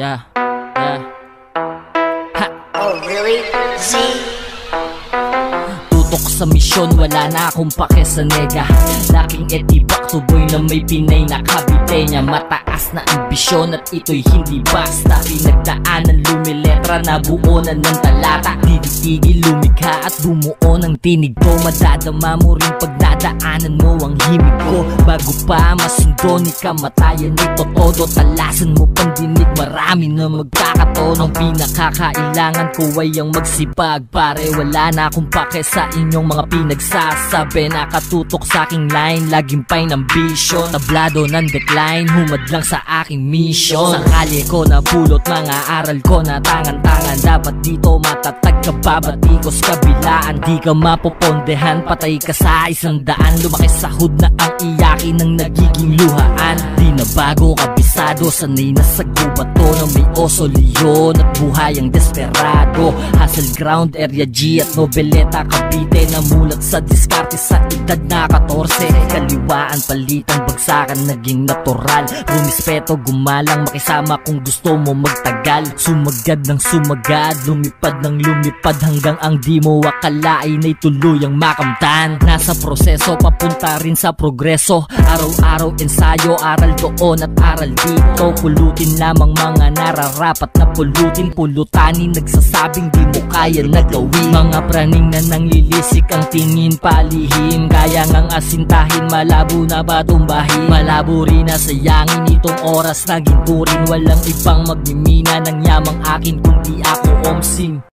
Yeah, yeah. Ha! Oh really? Z? Tutok sa misyon, wala na akong pake sa nega. Laking etibak, tuboy na may Pinay na kabite niya. Mataas na ambisyon at ito'y hindi basta. Pinagdaanan, lumiletra, nabuonan ng talata. Titigil, lumikha at bumuo ng tinig ko. Madadama mo rin pag nadaanan mo ang himig ko. Bago pa masundo ni kamatayan ito todo, talasan mo pandinig, marami na magkakatonong. Pinakakailangan ko ay ang magsipag. Pare, wala na akong pake sa inyong mga pinagsasabi. Nakatutok sa aking line, laging pa'y ambisyon. Tablado ng decline, humad lang sa aking mission. Sa kalye ko napulot, mga aral ko na tangan-tangan. Dapat dito matatag ka, babatikos kabilaan. Di ka mapopondehan, patay ka sa 100. Lumaki sa hood na ang iyakin ng nagiging luhaan. Di na bago, kabisado, sanay na sa gubato na may oso, leon at buhay ang desperado. Hustle ground, area G at Nobeleta, Cavite. Namulat sa diskarte sa edad na 14. Kaliwaan, palitan, bagsakan, naging natural. Rumispeto, gumalang, makisama kung gusto mo magtagal. Sumagad ng sumagad, lumipad ng lumipad, hanggang ang di mo akalain ay tuluyang makamtan. Nasa proseso, papunta rin sa progreso. Araw-araw ensayo, aral doon at aral dito. Pulutin lamang mga nararapat na pulutin. Pulutanin, nagsasabing di mo kaya na gawin. Mga praning na nanglilisik ang tingin palihim. Kaya ngang asintahin, malabo na batumbahin. Malabo rin na sayangin itong oras na ginturin. Walang ibang magmimina ng yamang akin kundi ako omsim.